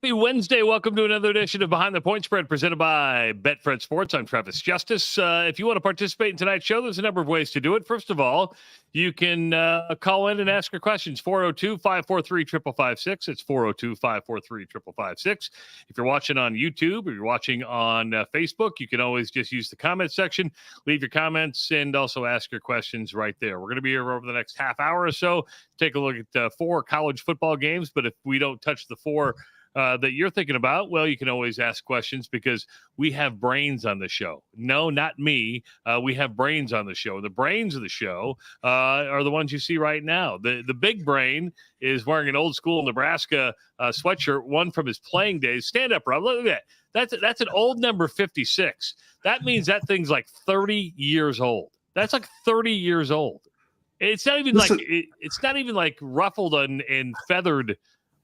Happy Wednesday. Welcome to another edition of Behind the Point Spread presented by BetFred Sports. I'm Travis Justice. If you want to participate in tonight's show, there's a number of ways to do it. First of all, you can call in and ask your questions. 402-543-5556. It's 402-543-5556. If you're watching on YouTube or you're watching on Facebook, you can always just use the comment section, leave your comments, and also ask your questions right there. We're going to be here over the next half hour or so. Take a look at 4 college football games, but if we don't touch the 4 that you're thinking about, well, you can always ask questions because we have brains on the show. No, not me. We have brains on the show. The brains of the show are the ones you see right now. The big brain is wearing an old school Nebraska sweatshirt, one from his playing days. Stand up, Rob. Look at that. That's an old number 56. That means that thing's like 30 years old. That's like 30 years old. It's not even it's not even like ruffled and feathered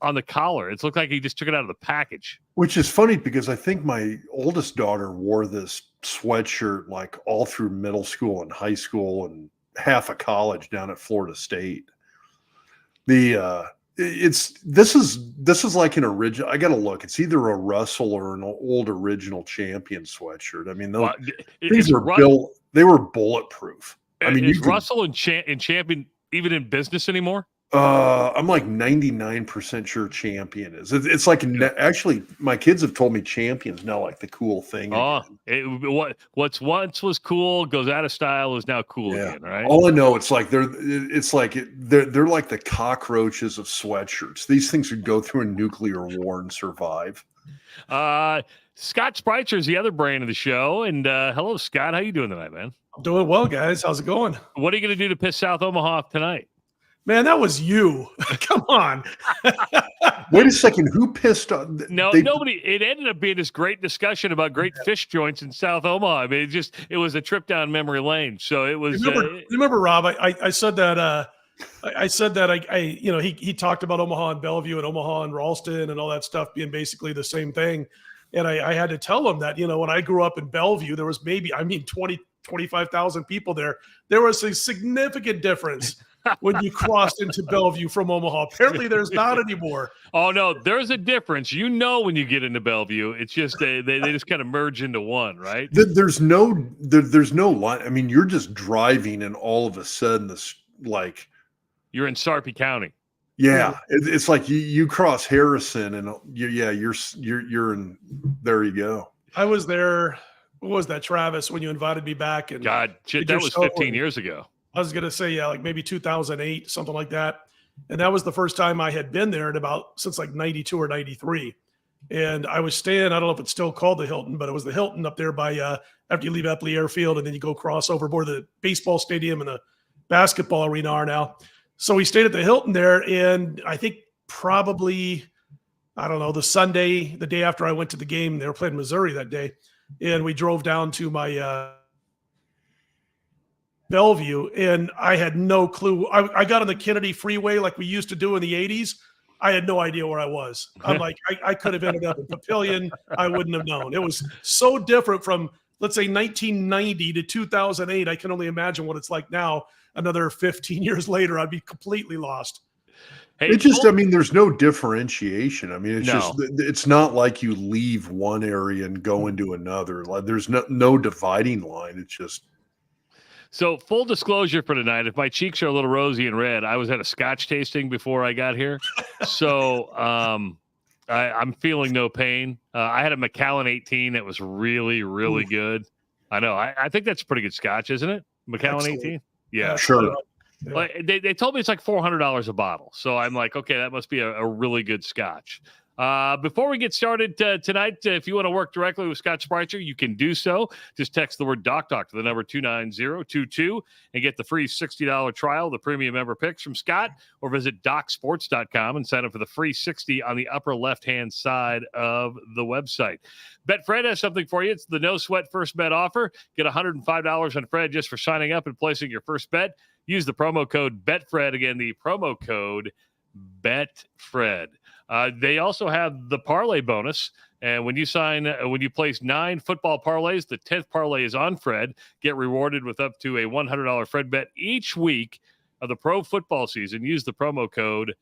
on the collar. It's looked like he just took it out of the package. Which is funny because I think my oldest daughter wore this sweatshirt like all through middle school and high school and half of college down at Florida State. This is like an original. I got to look. It's either a Russell or an old original champion sweatshirt. I mean, these were built. They were bulletproof. I mean, is Russell and Champion even in business anymore? I'm like 99% sure Champion is. It's like actually, my kids have told me Champion's now like the cool thing. What's once was cool goes out of style is now cool again, right? All I know, it's like they're like the cockroaches of sweatshirts. These things would go through a nuclear war and survive. Scott Spreitzer is the other brain of the show, and hello, Scott. How you doing tonight, man? I'm doing well, guys. How's it going? What are you going to do to piss South Omaha off tonight? Man, that was you. Come on. Wait a second. Who pissed off? Nobody. It ended up being this great discussion about great fish joints in South Omaha. I mean, it was a trip down memory lane. So it was. Remember, Rob? I said that. He talked about Omaha and Bellevue and Omaha and Ralston and all that stuff being basically the same thing. And I had to tell him that, when I grew up in Bellevue, there was 25,000 people there. There was a significant difference when you crossed into Bellevue from Omaha. Apparently there's not anymore. Oh, no, there's a difference. When you get into Bellevue, it's just they just kind of merge into one, right? There's no line. I mean, you're just driving and all of a sudden this like you're in Sarpy County. Yeah, it's like you cross Harrison and you're in. There you go. I was there. What was that, Travis? When you invited me back? And God, shit, that was 15 years ago. I was gonna say like maybe 2008, something like that. And that was the first time I had been there since like 92 or 93. And I was staying. I don't know if it's still called the Hilton, but it was the Hilton up there by after you leave Epley Airfield, and then you go cross over where the baseball stadium and the basketball arena are now. So we stayed at the Hilton there, and I think probably, I don't know, the Sunday, the day after I went to the game, they were playing Missouri that day, and we drove down to my Bellevue, and I had no clue. I got on the Kennedy Freeway like we used to do in the 80s. I had no idea where I was. I'm like, I could have ended up in Papillion. I wouldn't have known. It was so different from, let's say, 1990 to 2008. I can only imagine what it's like now. Another 15 years later, I'd be completely lost. Hey, there's no differentiation. I mean, it's not like you leave one area and go into another. Like there's no dividing line. It's just. So full disclosure for tonight, if my cheeks are a little rosy and red, I was at a Scotch tasting before I got here. So I'm feeling no pain. I had a Macallan 18 that was really, really good. I know. I think that's pretty good Scotch, isn't it? Macallan 18? Yeah, sure. Yeah. They told me it's like $400 a bottle. So I'm like, okay, that must be a really good Scotch. Before we get started tonight, if you want to work directly with Scott Spreitzer, you can do so. Just text the word Doc to the number 29022 and get the free $60 trial, the premium member picks from Scott, or visit DocSports.com and sign up for the free 60 on the upper left-hand side of the website. BetFred has something for you. It's the no sweat first bet offer. Get $105 on Fred just for signing up and placing your first bet. Use the promo code BetFred. Again, the promo code BetFred. They also have the parlay bonus. And when you place 9 football parlays, the 10th parlay is on Fred. Get rewarded with up to a $100 Fred bet each week of the pro football season. Use the promo code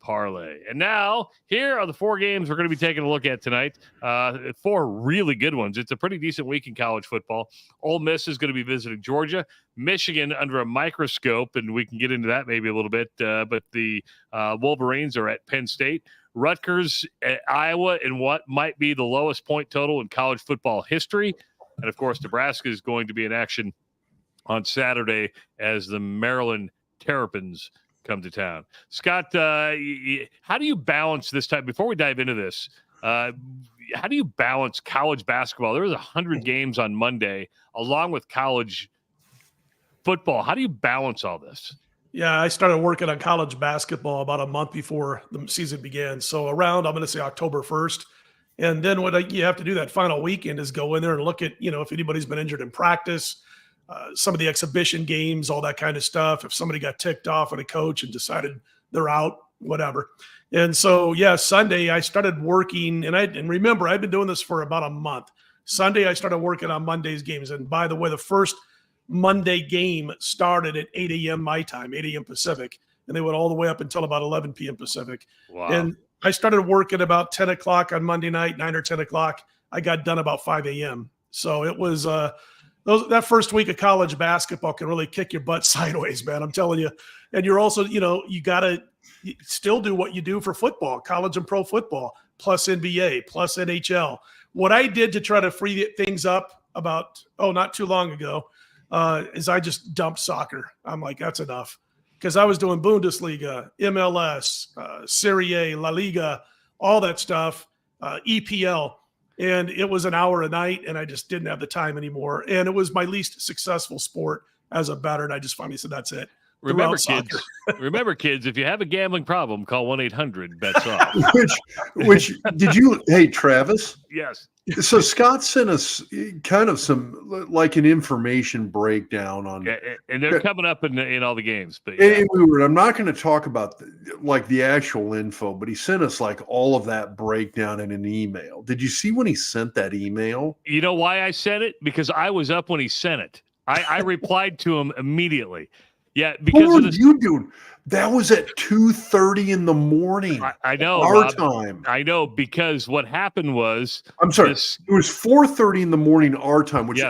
parlay. And now, here are the 4 games we're going to be taking a look at tonight. 4 really good ones. It's a pretty decent week in college football. Ole Miss is going to be visiting Georgia. Michigan under a microscope, and we can get into that maybe a little bit. But the Wolverines are at Penn State. Rutgers at Iowa in what might be the lowest point total in college football history. And, of course, Nebraska is going to be in action on Saturday as the Maryland Terrapins come to town. Scott, how do you balance this type? Before we dive into this, how do you balance college basketball? There was 100 games on Monday, along with college football. How do you balance all this? Yeah, I started working on college basketball about a month before the season began. So around, I'm going to say October 1st. And then what you have to do that final weekend is go in there and look at, if anybody's been injured in practice, some of the exhibition games, all that kind of stuff. If somebody got ticked off at a coach and decided they're out, whatever. And so, Sunday I started working, and remember, I've been doing this for about a month. Sunday I started working on Monday's games. And by the way, the first Monday game started at 8 a.m. my time, 8 a.m. Pacific, and they went all the way up until about 11 p.m. Pacific. Wow. And I started working about 10 o'clock on Monday night, 9 or 10 o'clock. I got done about 5 a.m. So it was that first week of college basketball can really kick your butt sideways, man. I'm telling you. And you're also, you got to still do what you do for football, college and pro football, plus NBA, plus NHL. What I did to try to free things up about, not too long ago, is I just dumped soccer. I'm like, that's enough. Because I was doing Bundesliga, MLS, Serie A, La Liga, all that stuff, EPL. And it was an hour a night, and I just didn't have the time anymore. And it was my least successful sport as a bettor, and I just finally said, that's it. Remember, kids, if you have a gambling problem, call 1-800-BETS-OFF. Which did you? Hey, Travis. Yes. So Scott sent us kind of some like an information breakdown on, and they're coming up in all the games. But I'm not going to talk about the actual info, but he sent us like all of that breakdown in an email. Did you see when he sent that email? You know why I sent it? Because I was up when he sent it. I replied to him immediately. Yeah, because what were you doing? That was at 2:30 in the morning. I know our time. I know, because what happened was, I'm sorry, it was 4:30 in the morning our time, which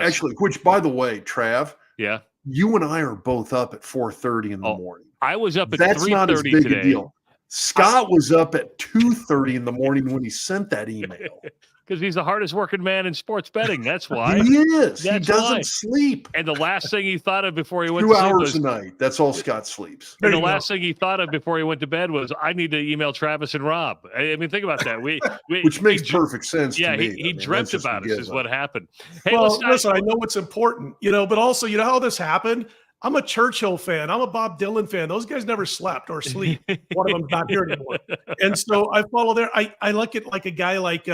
by the way, Trav, you and I are both up at 4:30 in the morning. I was up at 3:30 today. That's not as big a deal. Scott was up at 2:30 in the morning when he sent that email. Because he's the hardest working man in sports betting. That's why. He is. He doesn't sleep. And the last thing he thought of before he went 2 to sleep hours a night. That's all Scott sleeps. And the last thing he thought of before he went to bed was, I need to email Travis and Rob. I mean, think about that. Which makes perfect sense to me. He dreamt about us is what happened. Hey, well, listen, I know what's important, but also, how this happened? I'm a Churchill fan. I'm a Bob Dylan fan. Those guys never slept or sleep. One of them's not here anymore. And so I follow there. I look at like a guy like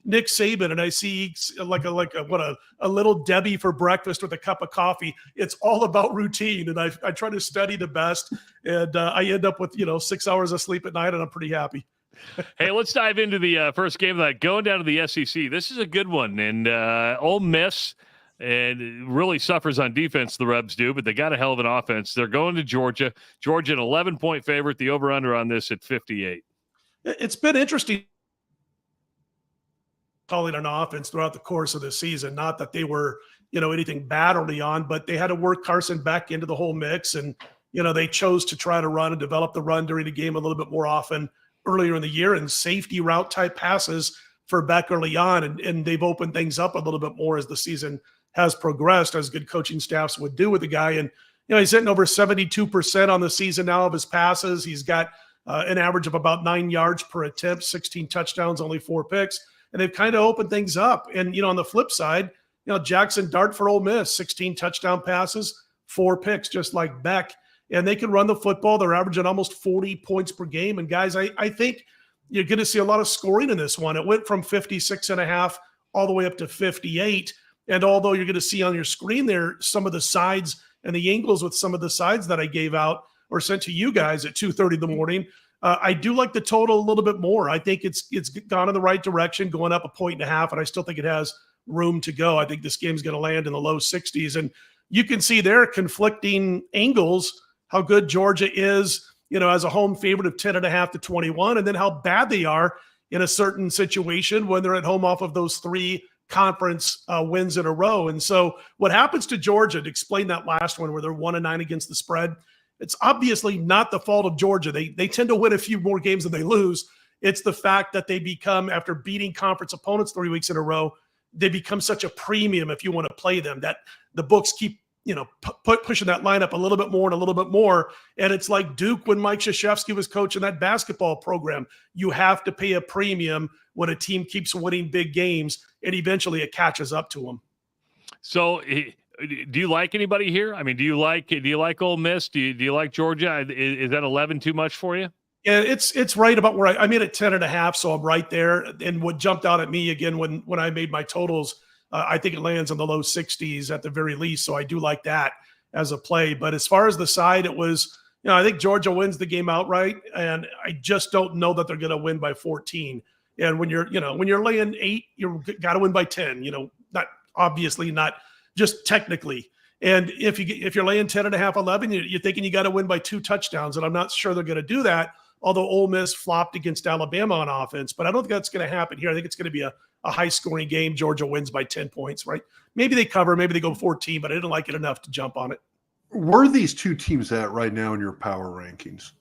Nick Saban, and I see like a little Debbie for breakfast with a cup of coffee. It's all about routine, and I try to study the best, and I end up with 6 hours of sleep at night, and I'm pretty happy. Hey, let's dive into the first game of that. Going down to the SEC, this is a good one, and Ole Miss and really suffers on defense. The Rebs do, but they got a hell of an offense. They're going to Georgia. Georgia, an 11-point favorite. The over/under on this at 58. It's been interesting calling an offense throughout the course of the season. Not that they were, anything bad early on, but they had to work Carson Beck into the whole mix. And, they chose to try to run and develop the run during the game a little bit more often earlier in the year, and safety route type passes for Beck early on. And they've opened things up a little bit more as the season has progressed, as good coaching staffs would do with the guy. And, he's hitting over 72% on the season now of his passes. He's got an average of about 9 yards per attempt, 16 touchdowns, only 4 picks. And they've kind of opened things up. And, on the flip side, Jackson Dart for Ole Miss, 16 touchdown passes, 4 picks, just like Beck. And they can run the football. They're averaging almost 40 points per game. And, guys, I think you're going to see a lot of scoring in this one. It went from 56.5 all the way up to 58. And although you're going to see on your screen there some of the sides and the angles with some of the sides that I gave out or sent to you guys at 2:30 in the morning, I do like the total a little bit more. I think it's gone in the right direction, going up 1.5, and I still think it has room to go. I think this game's going to land in the low 60s, and you can see there conflicting angles how good Georgia is as a home favorite of 10.5 to 21, and then how bad they are in a certain situation when they're at home off of those 3 conference wins in a row. And so what happens to Georgia, to explain that last one where they're 1-9 against the spread, it's obviously not the fault of Georgia. They tend to win a few more games than they lose. It's the fact that they become, after beating conference opponents 3 weeks in a row, they become such a premium if you want to play them, that the books keep pushing that lineup a little bit more and a little bit more. And it's like Duke when Mike Krzyzewski was coaching that basketball program. You have to pay a premium when a team keeps winning big games, and eventually it catches up to them. So do you like anybody here? I mean, do you like Ole Miss? Do you like Georgia? Is that 11 too much for you? Yeah, it's right about where I made it 10.5, so I'm right there. And what jumped out at me again when I made my totals, I think it lands in the low 60s at the very least. So I do like that as a play. But as far as the side, it was, I think Georgia wins the game outright, and I just don't know that they're going to win by 14. And when you're laying 8, you got to win by 10. Not just technically. And if you're laying 10.5, 11, you're thinking you got to win by 2 touchdowns, and I'm not sure they're going to do that. Although Ole Miss flopped against Alabama on offense, but I don't think that's going to happen here. I think it's going to be a high-scoring game. Georgia wins by 10 points, right? Maybe they cover, maybe they go 14, but I didn't like it enough to jump on it. Where are these 2 teams at right now in your power rankings?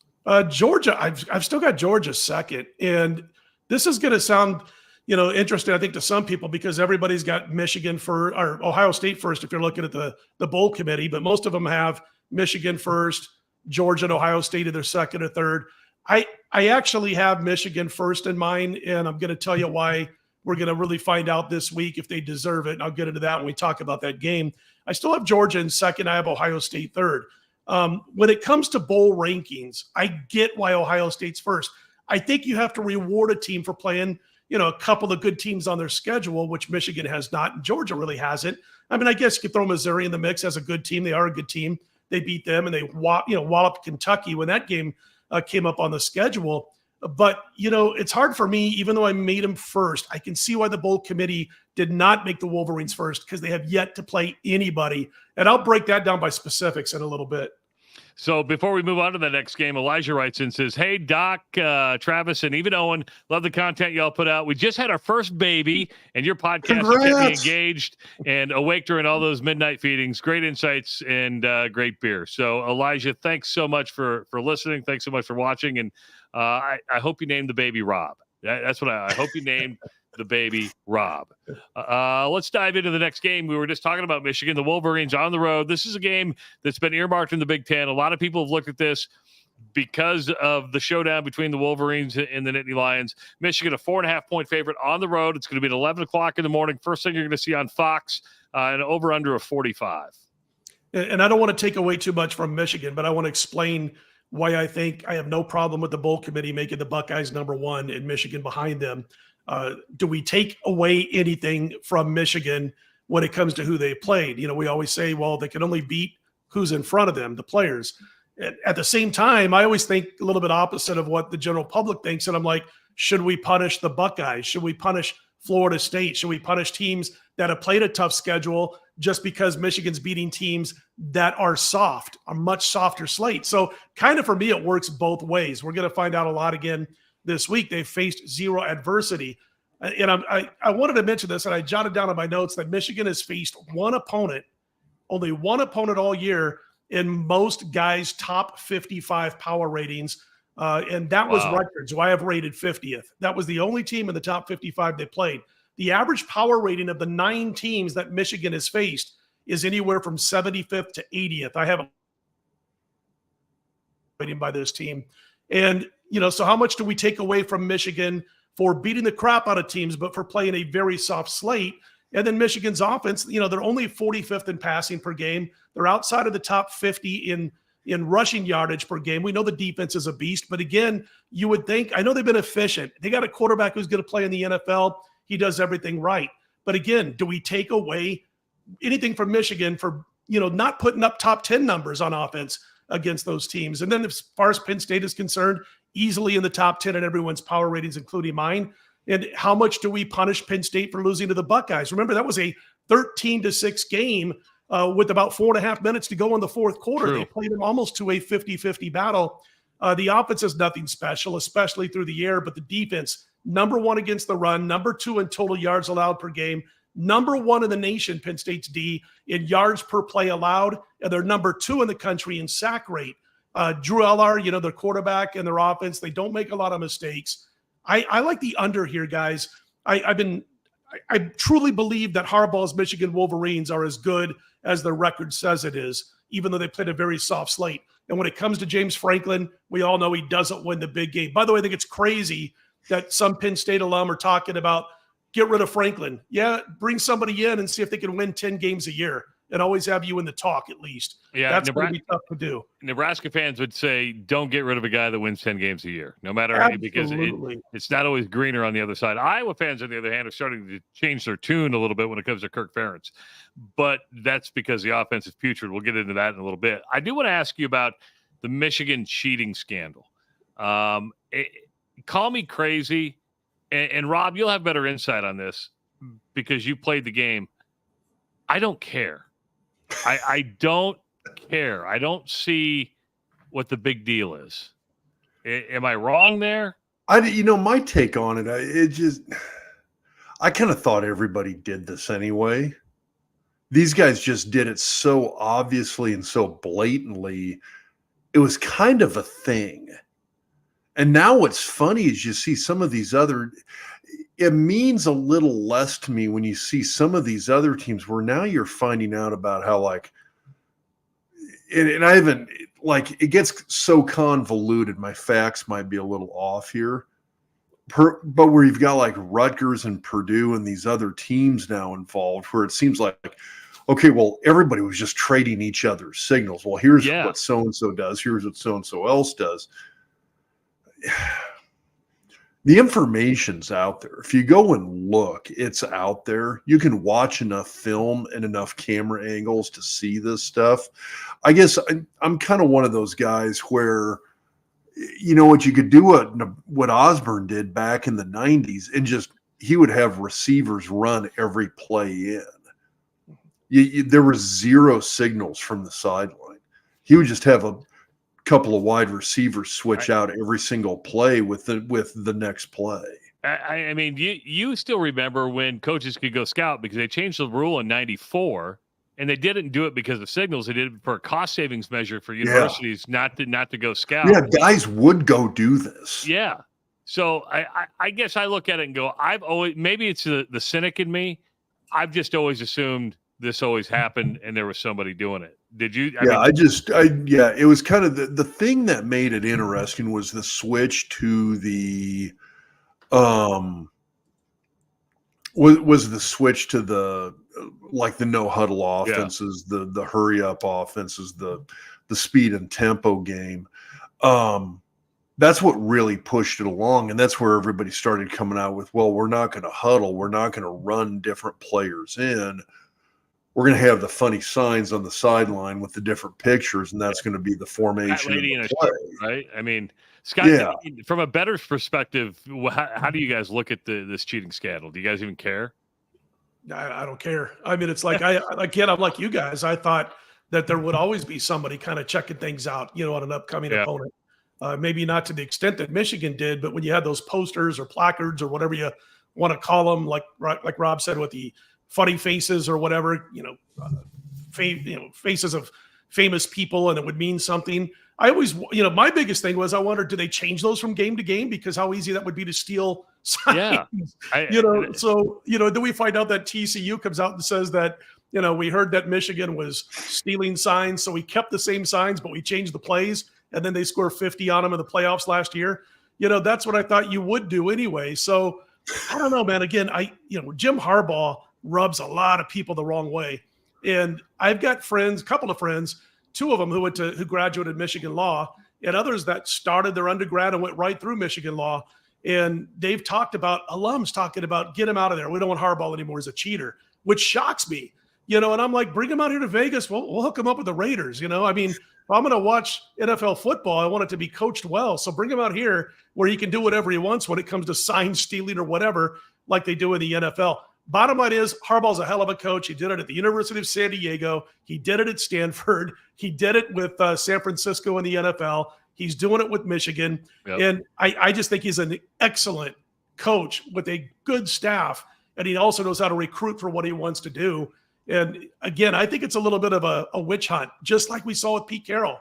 Georgia, I've still got Georgia second, and this is going to sound, interesting, I think, to some people, because everybody's got Michigan or Ohio State first if you're looking at the bowl committee, but most of them have Michigan first, Georgia and Ohio State either second or third. I actually have Michigan first in mind, and I'm going to tell you why. We're going to really find out this week if they deserve it, and I'll get into that when we talk about that game. I still have Georgia in second. I have Ohio State third. When it comes to bowl rankings, I get why Ohio State's first. I think you have to reward a team for playing, a couple of good teams on their schedule, which Michigan has not, and Georgia really hasn't. I mean, I guess you could throw Missouri in the mix as a good team. They are a good team. They beat them, and they walloped Kentucky when that game came up on the schedule. But, it's hard for me, even though I made them first. I can see why the bowl committee did not make the Wolverines first, because they have yet to play anybody. And I'll break that down by specifics in a little bit. So before we move on to the next game, Elijah writes in, says, "Hey, Doc, Travis, and even Owen, love the content y'all put out. We just had our first baby, and your podcast kept me engaged and awake during all those midnight feedings. Great insights and great beer." So, Elijah, thanks so much for listening. Thanks so much for watching. And I hope you named the baby Rob. That's what I hope you named the baby Rob. Let's dive into the next game. We were just talking about Michigan, the Wolverines on the road. This is a game that's been earmarked in the Big Ten. A lot of people have looked at this because of the showdown between the Wolverines and the Nittany Lions. Michigan, a 4.5-point favorite on the road. It's going to be at 11 o'clock in the morning. First thing you're going to see on Fox, and over under a 45. And I don't want to take away too much from Michigan, but I want to explain why I think I have no problem with the bowl committee making the Buckeyes number 1 and Michigan behind them. Do we take away anything from Michigan when it comes to who they played? We always say, well, they can only beat who's in front of them, the players. At the same time, I always think a little bit opposite of what the general public thinks. And I'm like, should we punish the Buckeyes? Should we punish Florida State? Should we punish teams that have played a tough schedule just because Michigan's beating teams that are soft, a much softer slate? So kind of for me, it works both ways. We're going to find out a lot again this week. They've faced zero adversity. And I wanted to mention this, and I jotted down in my notes that Michigan has faced only one opponent all year in most guys' top 55 power ratings. And that was Rutgers, who I have rated 50th. That was the only team in the top 55 they played. The average power rating of the 9 teams that Michigan has faced is anywhere from 75th to 80th. I have a rating by this team. And, so how much do we take away from Michigan for beating the crap out of teams, but for playing a very soft slate? And then Michigan's offense, they're only 45th in passing per game. They're outside of the top 50 in rushing yardage per game. We know the defense is a beast, but again, you would think, I know they've been efficient. They got a quarterback who's going to play in the NFL. He does everything right. But again, do we take away anything from Michigan for, not putting up top 10 numbers on offense against those teams? And then as far as Penn State is concerned, easily in the top 10 in everyone's power ratings, including mine. And how much do we punish Penn State for losing to the Buckeyes? Remember, that was a 13-6 game with about 4.5 minutes to go in the fourth quarter. True. They played them almost to a 50-50 battle. The offense is nothing special, especially through the air, but the defense, number 1 against the run, number 2 in total yards allowed per game, number 1 in the nation, Penn State's D, in yards per play allowed, and they're number 2 in the country in sack rate. Drew Eller, their quarterback and their offense, they don't make a lot of mistakes. I like the under here, guys. I truly believe that Harbaugh's Michigan Wolverines are as good as their record says it is, even though they played a very soft slate. And when it comes to James Franklin, we all know he doesn't win the big game. By the way, I think it's crazy that some Penn State alum are talking about get rid of Franklin. Yeah, bring somebody in and see if they can win 10 games a year and always have you in the talk at least. Yeah, that's going to be tough to do. Nebraska fans would say, don't get rid of a guy that wins 10 games a year, no matter how, because it's not always greener on the other side. Iowa fans, on the other hand, are starting to change their tune a little bit when it comes to Kirk Ferentz. But that's because the offense is putrid. We'll get into that in a little bit. I do want to ask you about the Michigan cheating scandal. Call me crazy. And Rob, you'll have better insight on this because you played the game. I don't care. I don't care. I don't see what the big deal is. Am I wrong there? My take on it, I kind of thought everybody did this anyway. These guys just did it so obviously and so blatantly. It was kind of a thing. And now what's funny is you see some of these it means a little less to me when you see some of these other teams where now you're finding out about how and I haven't, it gets so convoluted. My facts might be a little off here, but where you've got Rutgers and Purdue and these other teams now involved where it seems like, okay, well, everybody was just trading each other's signals. Well, here's what so-and-so does. Here's what so-and-so else does. The information's out there. If you go and look, it's out there. You can watch enough film and enough camera angles to see this stuff. I guess I'm kind of one of those guys where, what you could do what Osborne did back in the 90s and he would have receivers run every play in. There was zero signals from the sideline. He would just have a couple of wide receivers switch out every single play with the next play. I mean, you still remember when coaches could go scout because they changed the rule in '94, and they didn't do it because of signals. They did it for a cost savings measure for universities not to go scout. Yeah, guys would go do this. Yeah. So I guess I look at it and go, maybe it's the cynic in me. I've just always assumed this always happened and there was somebody doing it. Did you? It was kind of the thing that made it interesting was the switch to the was the switch to the the no huddle offenses, the hurry up offenses, the speed and tempo game. That's what really pushed it along, and that's where everybody started coming out with, well, we're not going to huddle, we're not going to run different players in. We're going to have the funny signs on the sideline with the different pictures, and that's going to be the formation of the play. Right? I mean, Scott, from a bettor's perspective, how do you guys look at this cheating scandal? Do you guys even care? I don't care. I mean, it's like I'm like you guys. I thought that there would always be somebody kind of checking things out, on an upcoming opponent. Maybe not to the extent that Michigan did, but when you had those posters or placards or whatever you want to call them, like Rob said, with the funny faces or whatever, faces of famous people, and it would mean something. I always, my biggest thing was I wondered, do they change those from game to game? Because how easy that would be to steal signs. Then we find out that TCU comes out and says that, we heard that Michigan was stealing signs, so we kept the same signs, but we changed the plays, and then they score 50 on them in the playoffs last year. That's what I thought you would do anyway. So I don't know, man. Again, Jim Harbaugh rubs a lot of people the wrong way. And I've got a couple of friends, two of them who graduated Michigan law, and others that started their undergrad and went right through Michigan law. And they've alums talking about, get him out of there. We don't want Harbaugh anymore as a cheater, which shocks me, and I'm like, bring him out here to Vegas. We'll hook him up with the Raiders. I mean, if I'm going to watch NFL football, I want it to be coached well. So bring him out here where he can do whatever he wants when it comes to sign stealing or whatever, like they do in the NFL. bottom line is Harbaugh's a hell of a coach. He did it at the University of San Diego. He did it at Stanford. He did it with San Francisco in the NFL. He's doing it with Michigan. Yep. And I just think he's an excellent coach with a good staff. And he also knows how to recruit for what he wants to do. And again, I think it's a little bit of a witch hunt, just like we saw with Pete Carroll.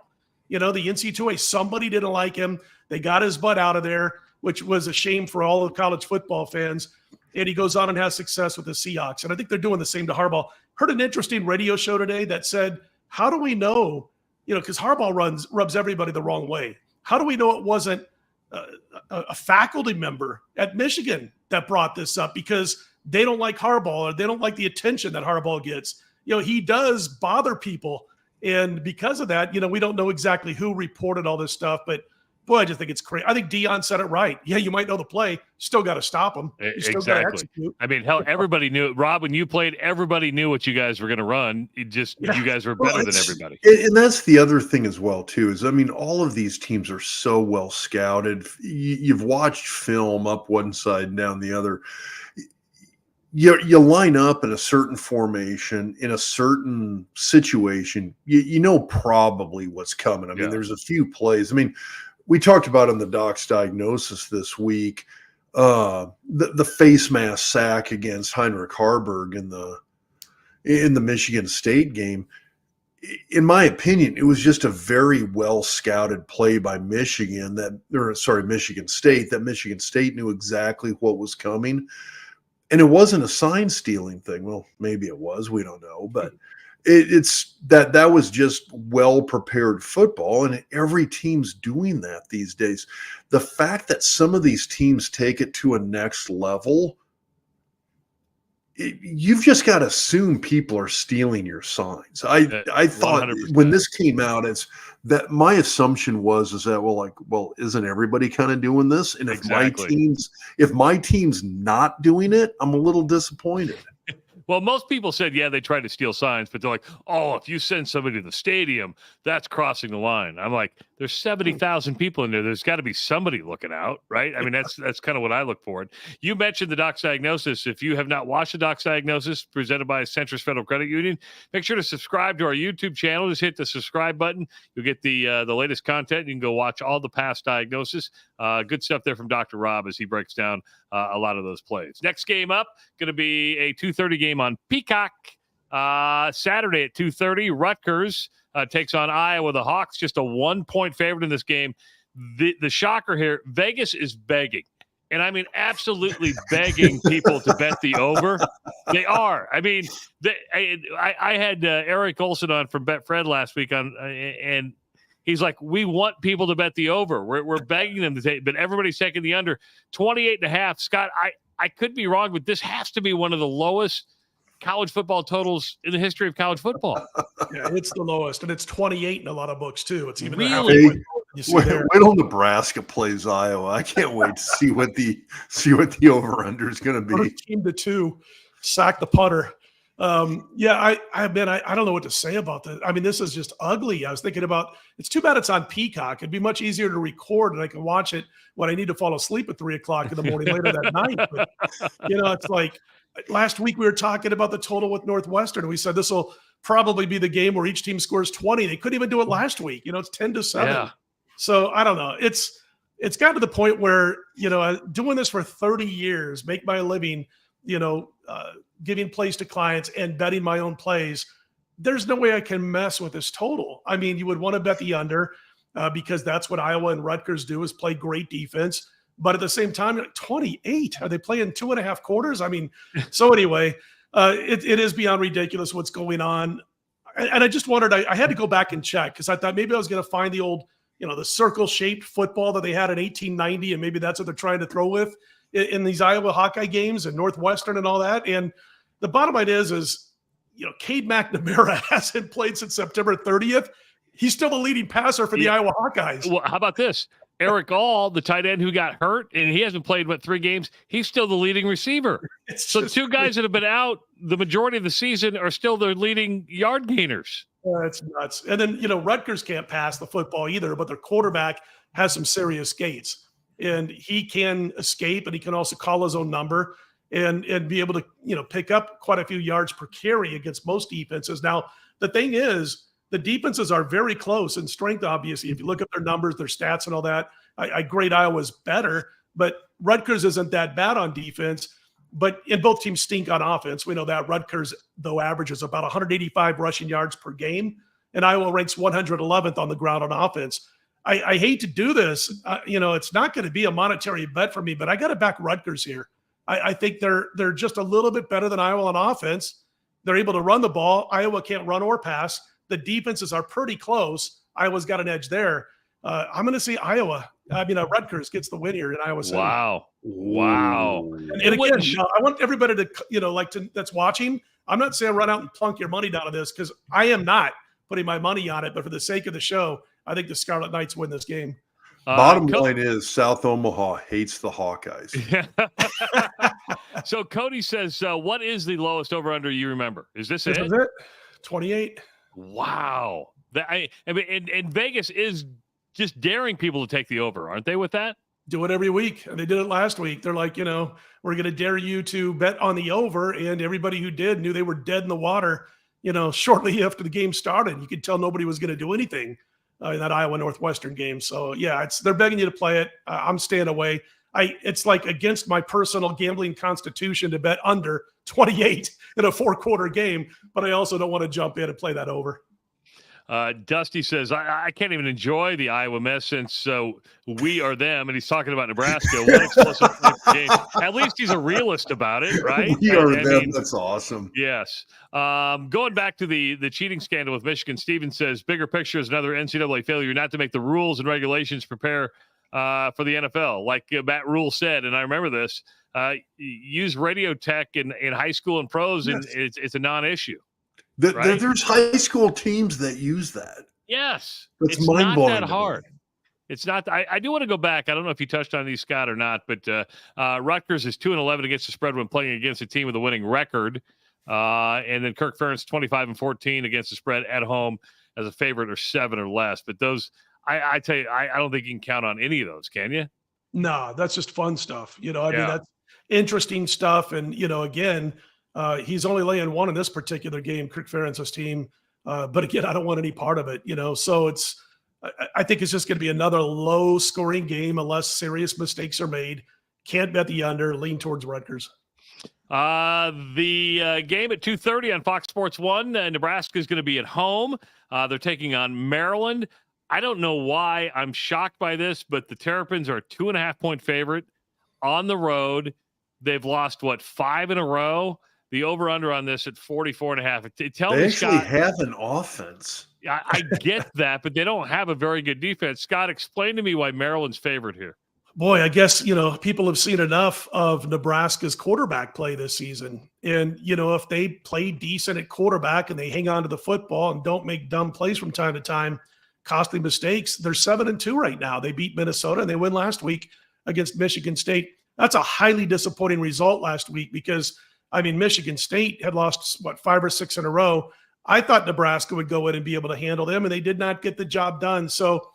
The NC2A, somebody didn't like him. They got his butt out of there, which was a shame for all of college football fans. And he goes on and has success with the Seahawks. And I think they're doing the same to Harbaugh. Heard an interesting radio show today that said, how do we know, because Harbaugh rubs everybody the wrong way. How do we know it wasn't a faculty member at Michigan that brought this up? Because they don't like Harbaugh, or they don't like the attention that Harbaugh gets. He does bother people. And because of that, we don't know exactly who reported all this stuff, but boy, I just think it's crazy. I think Deion said it right. Yeah, you might know the play, still got to stop them. You still got to execute. I mean, hell, everybody knew it. Rob, when you played, everybody knew what you guys were going to run. You guys were better than everybody. And that's the other thing as well, too, is, all of these teams are so well scouted. You've watched film up one side and down the other. You line up in a certain formation, in a certain situation, you know probably what's coming. There's a few plays. We talked about in the Doc's diagnosis this week, the face mask sack against Heinrich Harbaugh in the Michigan State game. In my opinion, it was just a very well scouted play by Michigan Michigan State, that Michigan State knew exactly what was coming. And it wasn't a sign stealing thing. Well, maybe it was, we don't know, but it's that was just well prepared football, and every team's doing that these days. The fact that some of these teams take it to a next level, you've just got to assume people are stealing your signs. I thought 100%. When this came out, it's that my assumption was that isn't everybody kind of doing this? And if my team's not doing it, I'm a little disappointed. Well, most people said, yeah, they tried to steal signs, but they're like, oh, if you send somebody to the stadium, that's crossing the line. I'm like, there's 70,000 people in there. There's got to be somebody looking out, right? That's kind of what I look for. You mentioned the Doc's diagnosis. If you have not watched the Doc's diagnosis presented by Centris Federal Credit Union, make sure to subscribe to our YouTube channel. Just hit the subscribe button. You'll get the latest content. You can go watch all the past diagnosis. Good stuff there from Dr. Rob as he breaks down a lot of those plays. Next game up, going to be a 2:30 game on Peacock. Saturday at 2:30, Rutgers takes on Iowa. The Hawks just a 1-point favorite in this game. The shocker here, Vegas is begging. And absolutely begging people to bet the over. They are. I had Eric Olson on from BetFred last week and he's like, we want people to bet the over. We're begging them to take, but everybody's taking the under. 28.5. Scott, I could be wrong, but this has to be one of the lowest college football totals in the history of college football. Yeah, it's the lowest, and it's 28 in a lot of books too. It's even wait till Nebraska plays Iowa. I can't wait to see what the over under is going to be. Team to 2, sack the punter. I don't know what to say about this. This is just ugly. I was thinking about, it's too bad it's on Peacock. It'd be much easier to record and I can watch it when I need to fall asleep at 3:00 in the morning later that night. But, it's like last week we were talking about the total with Northwestern. We said this will probably be the game where each team scores 20. They couldn't even do it last week. It's 10-7. Yeah. So I don't know. It's gotten to the point where, doing this for 30 years, make my living, giving plays to clients and betting my own plays, there's no way I can mess with this total. You would want to bet the under because that's what Iowa and Rutgers do, is play great defense. But at the same time, 28, are they playing 2.5 quarters? So anyway, it is beyond ridiculous what's going on. And I just wondered, I had to go back and check because I thought maybe I was going to find the old, the circle-shaped football that they had in 1890, and maybe that's what they're trying to throw with in these Iowa Hawkeye games and Northwestern and all that. And the bottom line is, Cade McNamara hasn't played since September 30th. He's still the leading passer for the Iowa Hawkeyes. Well, how about this? Eric All, the tight end who got hurt, and he hasn't played, 3 games? He's still the leading receiver. So 2 guys that have been out the majority of the season are still the leading yard gainers. It's nuts. And then, Rutgers can't pass the football either, but their quarterback has some serious skates. And he can escape, and he can also call his own number. and be able to, pick up quite a few yards per carry against most defenses. Now, the thing is, the defenses are very close in strength, obviously. If you look at their numbers, their stats and all that, I grade Iowa's better, but Rutgers isn't that bad on defense. And both teams stink on offense. We know that. Rutgers, though, averages about 185 rushing yards per game, and Iowa ranks 111th on the ground on offense. I hate to do this. It's not going to be a monetary bet for me, but I got to back Rutgers here. I think they're just a little bit better than Iowa on offense. They're able to run the ball. Iowa can't run or pass. The defenses are pretty close. Iowa's got an edge there. I'm going to see Rutgers gets the win here in Iowa City. Wow. And again, I want everybody to, that's watching, I'm not saying run out and plunk your money down on this, because I am not putting my money on it. But for the sake of the show, I think the Scarlet Knights win this game. Bottom line is South Omaha hates the Hawkeyes. So Cody says, what is the lowest over-under you remember? Is this it? 28. Wow. And Vegas is just daring people to take the over, aren't they, with that? Do it every week. And they did it last week. They're like, we're going to dare you to bet on the over. And everybody who did knew they were dead in the water, shortly after the game started. You could tell nobody was going to do anything in that Iowa Northwestern game. So, yeah, they're begging you to play it. I'm staying away. It's like against my personal gambling constitution to bet under 28 in a 4-quarter game, but I also don't want to jump in and play that over. Dusty says, I can't even enjoy the Iowa mess since we are them. And he's talking about Nebraska. One explosive game. At least he's a realist about it, right? We are them. That's awesome. Yes. Going back to the cheating scandal with Michigan, Steven says, bigger picture is another NCAA failure not to make the rules and regulations prepare for the NFL. Like Matt Rule said, and I remember this, use radio tech in high school and pros, and it's a non-issue. Right? There's high school teams that use that. Yes. It's not that hard. It's not. I do want to go back. I don't know if you touched on these, Scott, or not, but Rutgers is 2-11 against the spread when playing against a team with a winning record. And then Kirk Ferentz 25-14 against the spread at home as a favorite, or 7 or less. But those, I tell you, I don't think you can count on any of those, can you? No, that's just fun stuff. mean, that's interesting stuff. And, again, he's only laying 1 in this particular game, Kirk Ferentz's team. But again, I don't want any part of it, so I think it's just going to be another low scoring game unless serious mistakes are made. Can't bet the under, lean towards Rutgers. The game at 2:30 on Fox Sports 1, Nebraska is going to be at home. They're taking on Maryland. I don't know why I'm shocked by this, but the Terrapins are a 2.5-point favorite on the road. They've lost, 5 in a row? The over-under on this at 44.5. They actually have an offense. I get that, but they don't have a very good defense. Scott, explain to me why Maryland's favored here. Boy, I guess, people have seen enough of Nebraska's quarterback play this season. And, if they play decent at quarterback and they hang on to the football and don't make dumb plays from time to time, costly mistakes, they're 7-2 right now. They beat Minnesota and they win last week against Michigan State. That's a highly disappointing result last week because, Michigan State had lost, 5 or 6 in a row. I thought Nebraska would go in and be able to handle them, and they did not get the job done. So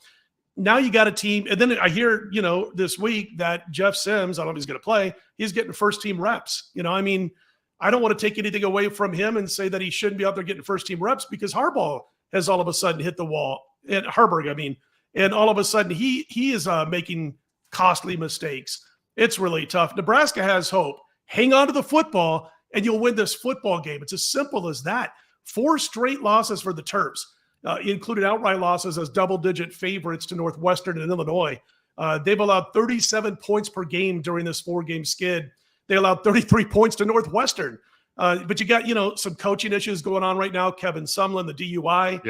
now you got a team. And then I hear, this week that Jeff Sims, I don't know if he's going to play, he's getting first-team reps. I don't want to take anything away from him and say that he shouldn't be out there getting first-team reps because Harbaugh has all of a sudden hit the wall. And Harbaugh, and all of a sudden he is making costly mistakes. It's really tough. Nebraska has hope. Hang on to the football, and you'll win this football game. It's as simple as that. 4 straight losses for the Terps, included outright losses as double-digit favorites to Northwestern and Illinois. They've allowed 37 points per game during this 4-game skid. They allowed 33 points to Northwestern. But you got, some coaching issues going on right now. Kevin Sumlin, the DUI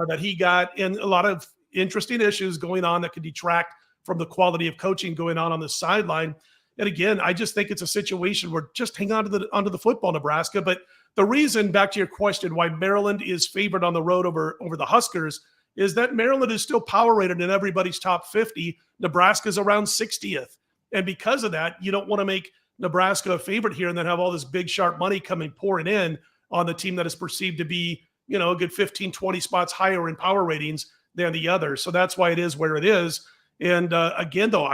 that he got, and a lot of interesting issues going on that could detract from the quality of coaching going on the sideline. And again, I just think it's a situation where just hang on to onto the football, Nebraska. But the reason, back to your question, why Maryland is favored on the road over the Huskers is that Maryland is still power rated in everybody's top 50. Nebraska's around 60th. And because of that, you don't want to make Nebraska a favorite here and then have all this big sharp money pouring in on the team that is perceived to be, a good 15, 20 spots higher in power ratings than the other. So that's why it is where it is. And again, though,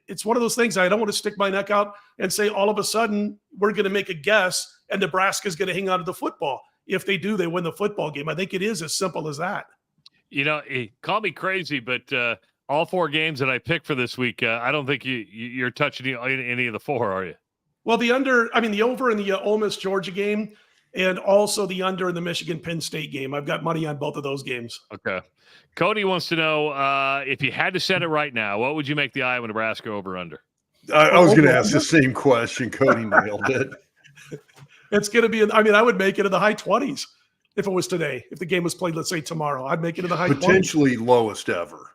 it's one of those things I don't want to stick my neck out and say all of a sudden we're going to make a guess and Nebraska is going to hang on to the football. If they do, they win the football game. I think it is as simple as that. Call me crazy, but all 4 games that I picked for this week, I don't think you're touching any of the 4, are you? Well, the over in the Ole Miss Georgia game, and also the under in the Michigan Penn State game. I've got money on both of those games. Okay. Cody wants to know if you had to set it right now, what would you make the Iowa Nebraska over under? I was going to ask the same question. Cody nailed it. It's going to be, I would make it in the high 20s if it was today. If the game was played, let's say tomorrow, I'd make it in the high 20s. Potentially lowest ever.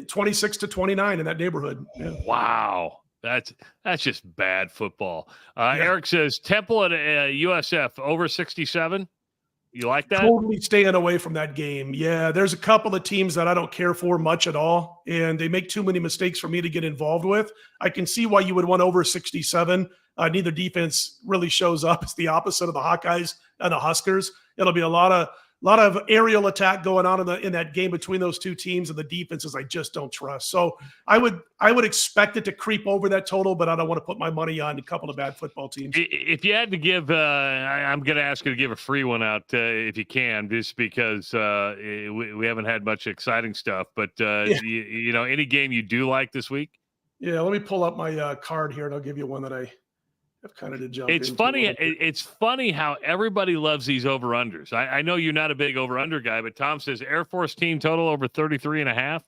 26 to 29 in that neighborhood. Yeah. Wow. That's just bad football. Eric says Temple at USF over 67. You like that? Totally staying away from that game. Yeah, there's a couple of teams that I don't care for much at all, and they make too many mistakes for me to get involved with. I can see why you would want over 67. Neither defense really shows up. It's the opposite of the Hawkeyes and the Huskers. It'll be a lot of aerial attack going on in that game between those two teams, and the defenses I just don't trust. So I would expect it to creep over that total, but I don't want to put my money on a couple of bad football teams. If you had to give, I'm going to ask you to give a free one out if you can, just because we haven't had much exciting stuff. But any game you do like this week? Yeah, let me pull up my card here, and I'll give you one that I have kind of to jump. It's funny. It's funny how everybody loves these over-unders. I know you're not a big over-under guy, but Tom says Air Force team total over 33.5.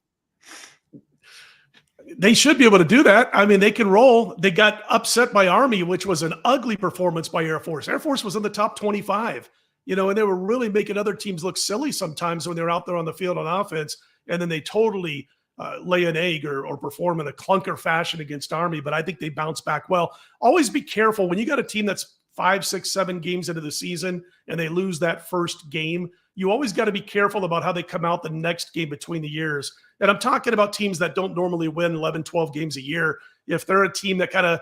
They should be able to do that. They can roll. They got upset by Army, which was an ugly performance by Air Force. Air Force was in the top 25, and they were really making other teams look silly sometimes when they're out there on the field on offense, and then they totally lay an egg or perform in a clunker fashion against Army, but I think they bounce back well. Always be careful when you got a team that's 5, 6, 7 games into the season and they lose that first game. You always got to be careful about how they come out the next game between the years. And I'm talking about teams that don't normally win 11, 12 games a year. If they're a team that kind of,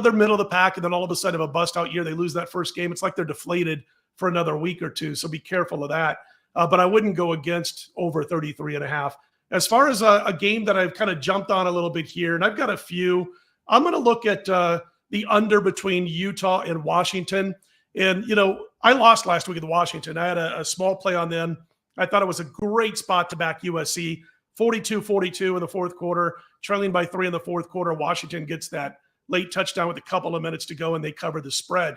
they're middle of the pack and then all of a sudden have a bust out year, they lose that first game. It's like they're deflated for another week or two. So be careful of that. But I wouldn't go against over 33.5. As far as a game that I've kind of jumped on a little bit here, and I've got a few, I'm going to look at the under between Utah and Washington. And, I lost last week at Washington. I had a small play on them. I thought it was a great spot to back USC. 42-42 in the fourth quarter, trailing by 3 in the fourth quarter. Washington gets that late touchdown with a couple of minutes to go, and they cover the spread.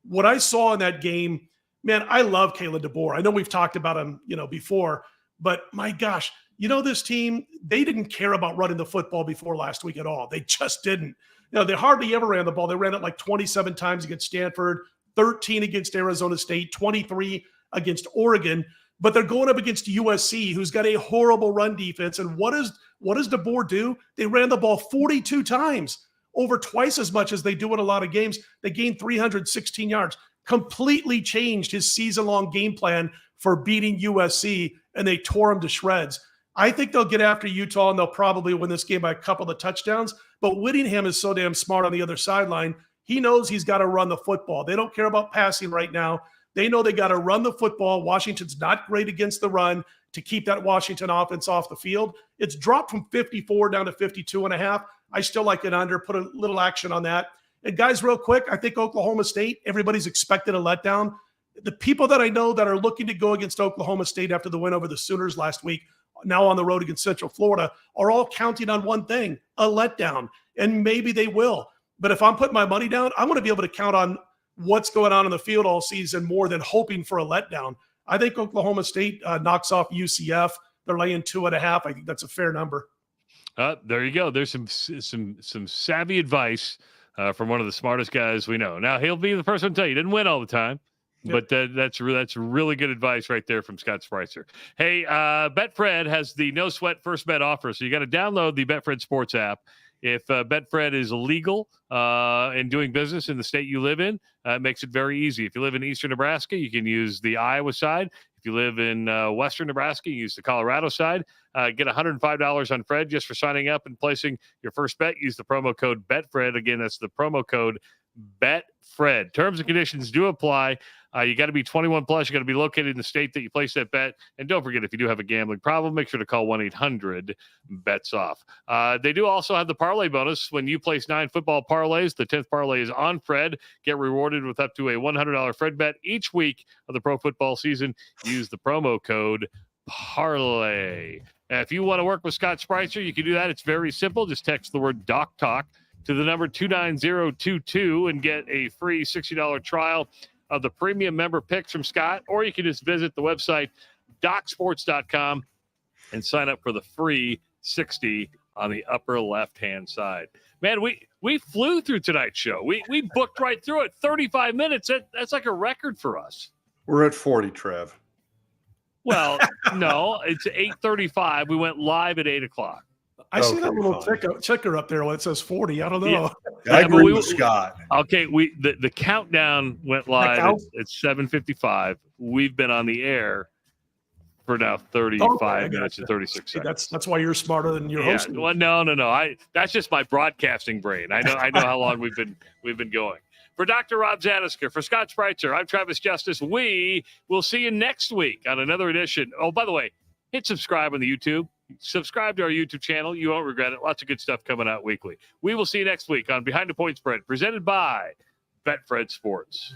What I saw in that game, man, I love Kalen DeBoer. I know we've talked about him, before, but my gosh, this team, they didn't care about running the football before last week at all. They just didn't. They hardly ever ran the ball. They ran it like 27 times against Stanford, 13 against Arizona State, 23 against Oregon. But they're going up against USC, who's got a horrible run defense. And what does DeBoer do? They ran the ball 42 times, over twice as much as they do in a lot of games. They gained 316 yards. Completely changed his season-long game plan for beating USC, and they tore him to shreds. I think they'll get after Utah, and they'll probably win this game by a couple of touchdowns. But Whittingham is so damn smart on the other sideline. He knows he's got to run the football. They don't care about passing right now. They know they got to run the football. Washington's not great against the run to keep that Washington offense off the field. It's dropped from 54 down to 52.5. I still like it under. Put a little action on that. And guys, real quick, I think Oklahoma State, everybody's expected a letdown. The people that I know that are looking to go against Oklahoma State after the win over the Sooners last week, now on the road against Central Florida, are all counting on one thing, a letdown. And maybe they will. But if I'm putting my money down, I'm going to be able to count on what's going on in the field all season more than hoping for a letdown. I think Oklahoma State knocks off UCF. They're laying 2.5. I think that's a fair number. There you go. There's some savvy advice from one of the smartest guys we know. Now, he'll be the first one to tell you he didn't win all the time. Yep. But that's really good advice right there from Scott Spreitzer. Hey, BetFred has the no sweat first bet offer, so you got to download the BetFred Sports app. If BetFred is legal and doing business in the state you live in, it makes it very easy. If you live in eastern Nebraska, you can use the Iowa side. If you live in western Nebraska, you use the Colorado side. Get $105 on Fred just for signing up and placing your first bet. Use the promo code BetFred. Again, that's the promo code BetFred. Terms and conditions do apply. You got to be 21 plus. You got to be located in the state that you place that bet. And don't forget, if you do have a gambling problem, make sure to call 1-800-BETS-OFF. They do also have the parlay bonus. When you place 9 football parlays, the 10th parlay is on Fred. Get rewarded with up to a $100 Fred bet each week of the pro football season. Use the promo code parlay. If you want to work with Scott Spreitzer, you can do that. It's very simple. Just text the word Doc Talk to the number 29022 and get a free $60 trial of the premium member picks from Scott. Or you can just visit the website docsports.com and sign up for the free 60 on the upper left-hand side. Man, we flew through tonight's show. We booked right through it. 35 minutes. That's like a record for us. We're at 40, Trev. Well, no, it's 8:35. We went live at 8 o'clock. I see that little ticker up there when it says 40. I don't know. Yeah, I agree with Scott. Okay, the countdown went live at 7:55. We've been on the air for now 35 minutes and 36 seconds. That's why you're smarter than your host. Well, no. That's just my broadcasting brain. I know how long we've been going. For Dr. Rob Zatechka, for Scott Spreitzer, I'm Travis Justice. We will see you next week on another edition. Oh, by the way, hit subscribe on the YouTube. Subscribe to our YouTube channel. You won't regret it. Lots of good stuff coming out weekly. We will see you next week on Behind the Point Spread, presented by BetFred Sports.